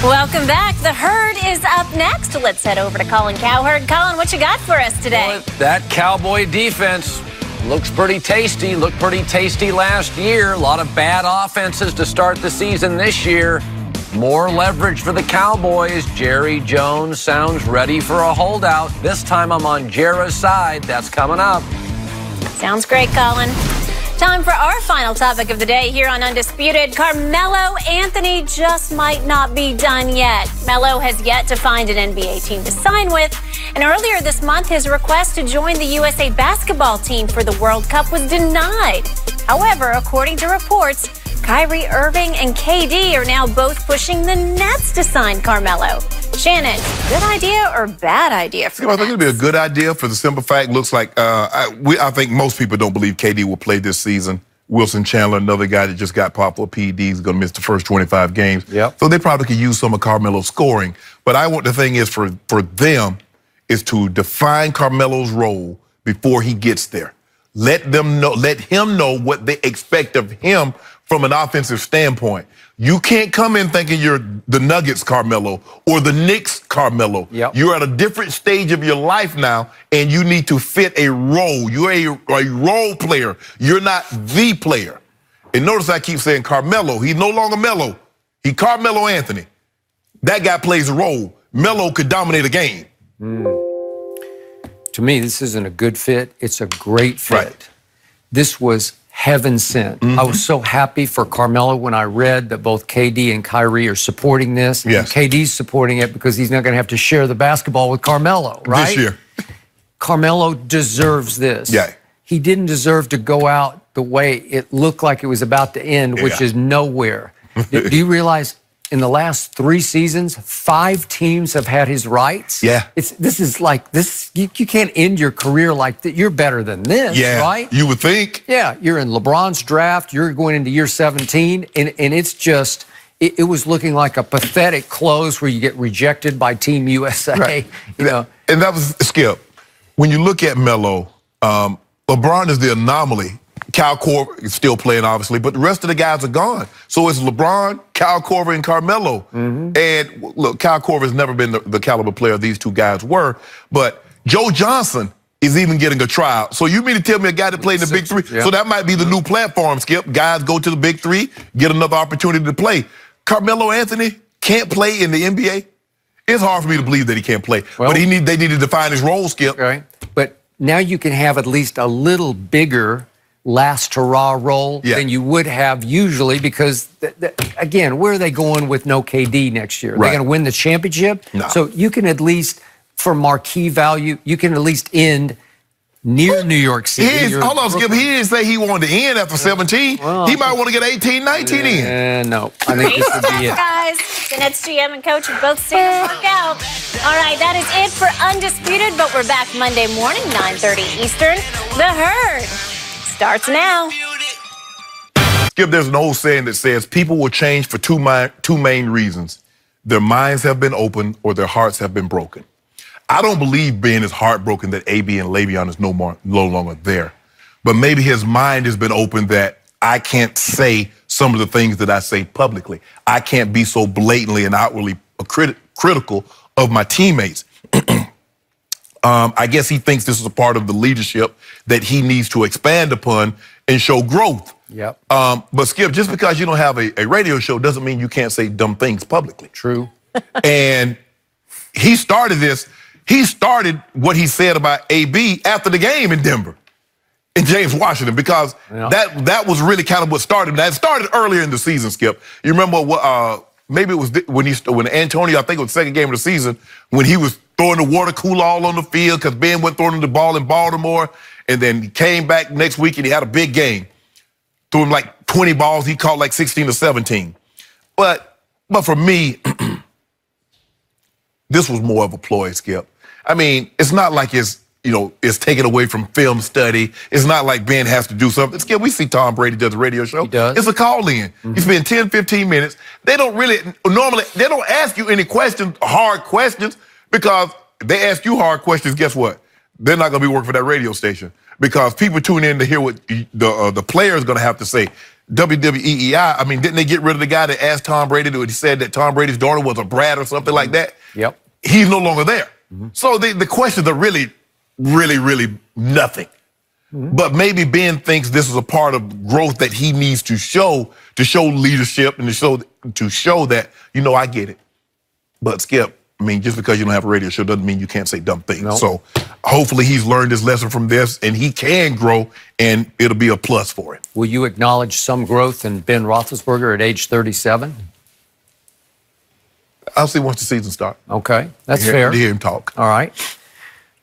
Welcome back. The Herd is up next. Let's head over to Colin Cowherd. Colin, what you got for us today? Boy, that Cowboy defense looks pretty tasty. Looked pretty tasty last year. A lot of bad offenses to start the season this year. More leverage for the Cowboys. Jerry Jones sounds ready for a holdout. This time I'm on Jera's side. That's coming up. Sounds great, Colin. Time for our final topic of the day here on Undisputed. Carmelo Anthony just might not be done yet. Melo has yet to find an NBA team to sign with. And earlier this month, his request to join the USA basketball team for the World Cup was denied. However, according to reports, Kyrie Irving and KD are now both pushing the Nets to sign Carmelo. Shannon, good idea or bad idea for the Nets? I think it'd be a good idea for the simple fact, looks like, I think most people don't believe KD will play this season. Wilson Chandler, another guy that just got popped for PED, is going to miss the first 25 games. Yep. So they probably could use some of Carmelo's scoring. But the thing is for them is to define Carmelo's role before he gets there. Let him know what they expect of him from an offensive standpoint. You can't come in thinking you're the Nuggets Carmelo or the Knicks Carmelo. Yep. You're at a different stage of your life now, and you need to fit a role. You're a role player. You're not the player. And notice I keep saying Carmelo. He's no longer Melo. He's Carmelo Anthony. That guy plays a role. Melo could dominate a game. To me, this isn't a good fit. It's a great fit. Right. This was heaven sent. I was so happy for Carmelo when I read that both KD and Kyrie are supporting this. Yes. And KD's supporting it because he's not going to have to share the basketball with Carmelo, right? This year. Carmelo deserves this. Yeah. He didn't deserve to go out the way it looked like it was about to end, which is nowhere. Do you realize in the last 3 seasons, 5 teams have had his rights? Yeah. This is like this. You can't end your career like that. You're better than this, right? You would think. Yeah, you're in LeBron's draft. You're going into year 17, and it's just it was looking like a pathetic close where you get rejected by Team USA. Right. You know, And that was Skip. When you look at Melo, LeBron is the anomaly. Kyle Korver is still playing, obviously, but the rest of the guys are gone. So it's LeBron, Kyle Korver, and Carmelo. And look, Kyle Korver has never been the caliber player these two guys were, but Joe Johnson is even getting a tryout. So you mean to tell me a guy that played in the Big Three? Yeah. So that might be the new platform, Skip. Guys go to the Big Three, get another opportunity to play. Carmelo Anthony can't play in the NBA. It's hard for me to believe that he can't play, Well, but they need to define his role, Skip. right? But now you can have at least a little bigger last hurrah role than you would have usually because, again, where are they going with no KD next year? Are they going to win the championship? No. So you can at least, for marquee value, you can at least end near New York City. Hold on, Skip. He didn't say he wanted to end after 17. Well, he might want to get 18, 19 in. No, I think this would be it. Guys, the Nets GM and coach have both seen it work out. All right, that is it for Undisputed, but we're back Monday morning, 9:30 Eastern. The Herd starts now. Skip, there's an old saying that says people will change for two main reasons. Their minds have been opened or their hearts have been broken. I don't believe Ben is heartbroken that AB and Le'Veon is no longer there. But maybe his mind has been opened that I can't say some of the things that I say publicly. I can't be so blatantly and outwardly critical of my teammates. I guess he thinks this is a part of the leadership that he needs to expand upon and show growth. Yep. But Skip, just because you don't have a radio show doesn't mean you can't say dumb things publicly. True. And he started this. He started what he said about AB after the game in Denver, in James Washington, because that was really kind of what started. That started earlier in the season, Skip. You remember what? Maybe it was when Antonio, I think it was the second game of the season, when he was throwing the water cooler all on the field because Ben went throwing him the ball in Baltimore, and then he came back next week and he had a big game. Threw him like 20 balls, he caught like 16 or 17. But for me, this was more of a ploy, Skip. I mean, it's not like it's taken away from film study. It's not like Ben has to do something. Skip, we see Tom Brady does a radio show. He does. It's a call-in. You spend 10, 15 minutes. They don't ask you any questions, hard questions, because they ask you hard questions, guess what? They're not going to be working for that radio station because people tune in to hear what the player is going to have to say. WWEI, I mean, didn't they get rid of the guy that asked Tom Brady to, he said that Tom Brady's daughter was a brat or something like that? Yep. He's no longer there. So the questions are really, really, really nothing. But maybe Ben thinks this is a part of growth that he needs to show leadership and to show that, I get it. But Skip, I mean, just because you don't have a radio show doesn't mean you can't say dumb things. Nope. So hopefully he's learned his lesson from this and he can grow and it'll be a plus for him. Will you acknowledge some growth in Ben Roethlisberger at age 37? I'll see once the season starts. Okay, that's fair. To hear him talk. All right.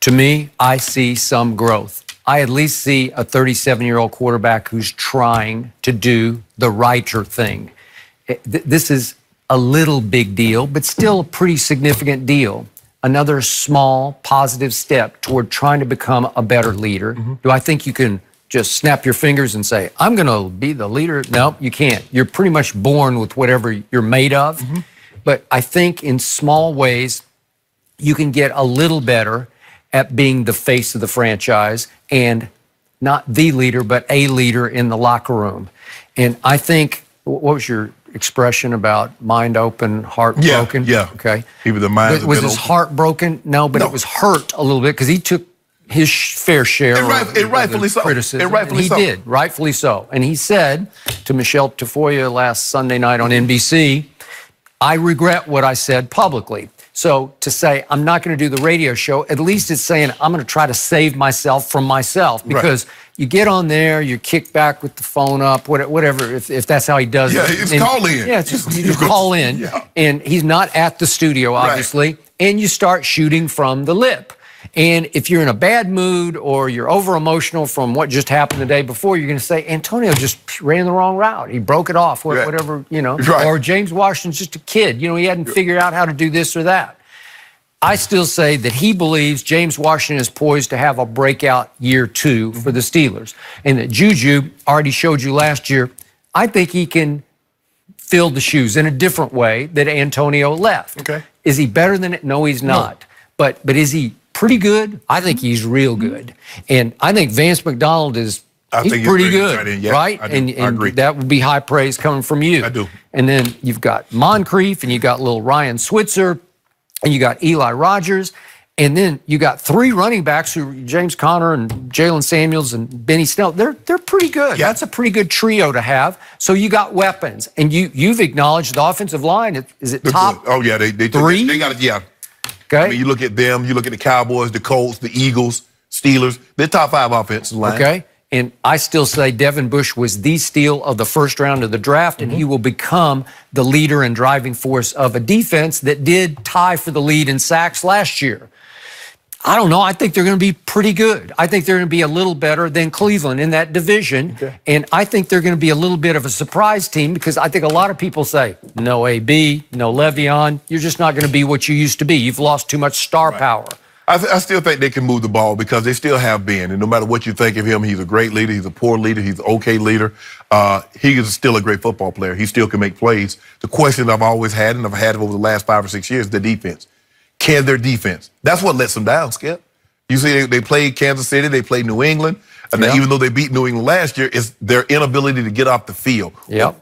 To me, I see some growth. I at least see a 37-year-old quarterback who's trying to do the righter thing. This is a little big deal, but still a pretty significant deal. Another small positive step toward trying to become a better leader. Do I think you can just snap your fingers and say, I'm going to be the leader? No, you can't. You're pretty much born with whatever you're made of. But I think in small ways, you can get a little better at being the face of the franchise and not the leader, but a leader in the locker room. And I think, what was your expression about mind open, heart broken? Yeah. Okay. He was the mind. Was his heart broken? No, but it was hurt a little bit because he took his fair share of rightfully so. criticism. Rightfully so. He did, rightfully so. And he said to Michelle Tafoya last Sunday night on NBC, I regret what I said publicly. So to say, I'm not going to do the radio show, at least it's saying I'm going to try to save myself from myself. Because you get on there, you kick back with the phone up, whatever, if that's how he does it. Yeah, it's call in. Yeah, you just call in. Yeah. And he's not at the studio, obviously. And you start shooting from the lip. And if you're in a bad mood or you're over-emotional from what just happened the day before, you're going to say, Antonio just ran the wrong route. He broke it off, whatever, Or James Washington's just a kid. He hadn't figured out how to do this or that. I still say that he believes James Washington is poised to have a breakout year 2 for the Steelers. And that Juju already showed you last year, I think he can fill the shoes in a different way that Antonio left. Okay. Is he better than it? No, he's not. No. But is he pretty good? I think he's real good. And I think Vance McDonald he's pretty good, right? And I agree. That would be high praise coming from you. I do. And then you've got Moncrief, and you got little Ryan Switzer, and you got Eli Rogers, and then you got 3 running backs James Conner and Jalen Samuels and Benny Snell. They're pretty good. Yeah. That's a pretty good trio to have. So you got weapons, and you've acknowledged the offensive line. Is it top? Oh yeah, they 3? They got it. Yeah. Okay. I mean, you look at them. You look at the Cowboys, the Colts, the Eagles, Steelers. They're top 5 offensive line. Okay. And I still say Devin Bush was the steal of the first round of the draft, and he will become the leader and driving force of a defense that did tie for the lead in sacks last year. I don't know. I think they're going to be pretty good. I think they're going to be a little better than Cleveland in that division. Okay. And I think they're going to be a little bit of a surprise team because I think a lot of people say, no AB, no Le'Veon. You're just not going to be what you used to be. You've lost too much star power. I still think they can move the ball because they still have Ben. And no matter what you think of him, he's a great leader. He's a poor leader. He's an okay leader. He is still a great football player. He still can make plays. The question I've always had, and I've had it over the last 5 or 6 years, the defense. Can their defense? That's what lets them down, Skip. You see, they played Kansas City. They played New England. And even though they beat New England last year, it's their inability to get off the field,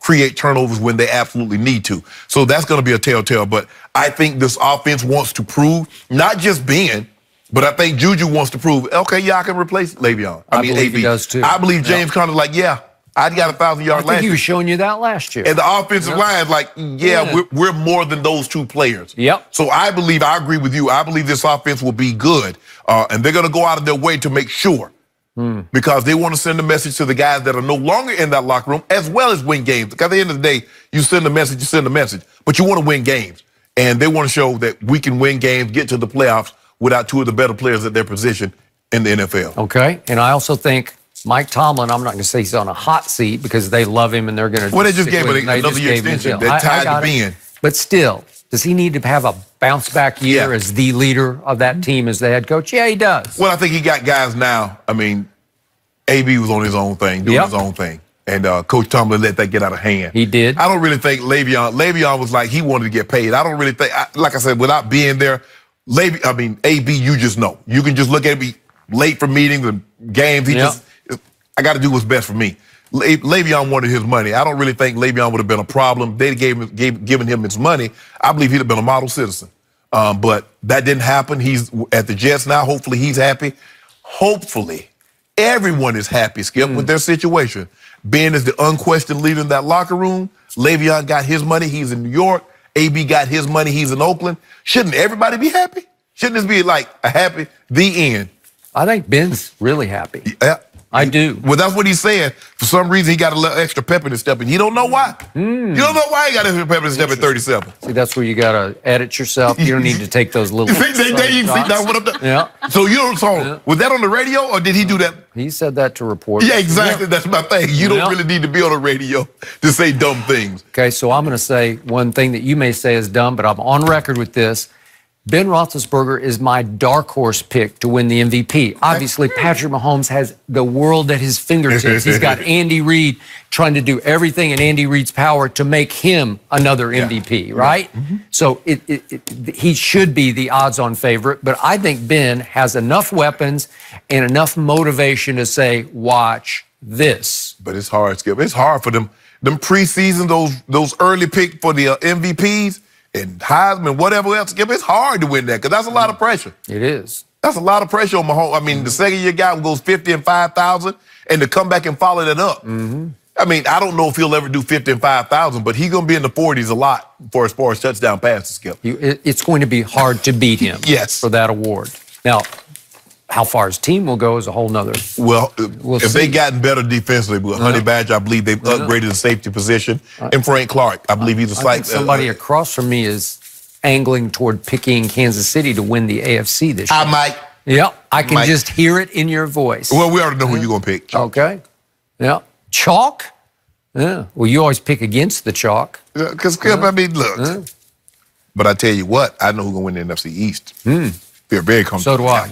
create turnovers when they absolutely need to. So that's going to be a telltale. But I think this offense wants to prove, not just Ben, but I think Juju wants to prove, okay, I can replace Le'Veon. I mean, believe he does too. I believe James Conner's like, I got 1,000 yards last year. He was showing you that last year. And the offensive line's like, we're more than those 2 players. Yep. So I agree with you. I believe this offense will be good. And they're going to go out of their way to make sure. Because they want to send a message to the guys that are no longer in that locker room, as well as win games. Because at the end of the day, you send a message. But you want to win games. And they want to show that we can win games, get to the playoffs without 2 of the better players at their position in the NFL. Okay. And I also think Mike Tomlin, I'm not going to say he's on a hot seat because they love him and they're going to. Well, they just gave him another year extension. They're tied to Ben. But still, does he need to have a bounce back year as the leader of that team as the head coach? Yeah, he does. Well, I think he got guys now. I mean, AB was on his own thing, doing his own thing. And Coach Tomlin let that get out of hand. He did. I don't really think Le'Veon was like he wanted to get paid. I don't really think, like I said, without being there, AB, you just know. You can just look at him, be late for meetings and games. I got to do what's best for me. Le'Veon wanted his money. I don't really think Le'Veon would have been a problem. They'd given him his money. I believe he'd have been a model citizen. But that didn't happen. He's at the Jets now. Hopefully he's happy. Hopefully everyone is happy, Skip, with their situation. Ben is the unquestioned leader in that locker room. Le'Veon got his money. He's in New York. AB got his money. He's in Oakland. Shouldn't everybody be happy? Shouldn't this be like a happy, the end? I think Ben's really happy. Yeah. I do. Well, that's what he's saying. For some reason, he got a little extra pep in his step, and you don't know why. You don't know why he got extra pep in his step at 37. See, that's where you got to edit yourself. You don't need to take those little Yeah. So was that on the radio, or did he do that? He said that to reporters. Yeah, exactly. That's my thing. You don't really need to be on the radio to say dumb things. Okay, so I'm going to say one thing that you may say is dumb, but I'm on record with this. Ben Roethlisberger is my dark horse pick to win the MVP. Obviously, Patrick Mahomes has the world at his fingertips. He's got Andy Reid trying to do everything in Andy Reid's power to make him another MVP, right? So he should be the odds-on favorite, but I think Ben has enough weapons and enough motivation to say, watch this. But it's hard, Skip. It's hard for them preseason, those early picks for the MVPs. And Heisman, whatever else, it's hard to win that because that's a lot of pressure. It is. That's a lot of pressure on Mahomes. I mean, the second-year guy goes 50 and 5,000, and to come back and follow that up. I mean, I don't know if he'll ever do 50 and 5,000, but he's going to be in the 40s a lot as far as touchdown passes, Skip. It's going to be hard to beat him for that award. Now, how far his team will go is a whole nother. Well, if they gotten better defensively, with Honey Badger, I believe they've upgraded the safety position. And Frank Clark, I believe he's a slight. Somebody across from me is angling toward picking Kansas City to win the AFC this year. I might. Yeah, I can just hear it in your voice. Well, we already know who you're going to pick. Chalk. Okay. Yeah. Chalk? Yeah. Well, you always pick against the chalk. Because, I mean, look. But I tell you what, I know who's going to win the NFC East. Feel very comfortable. So do I.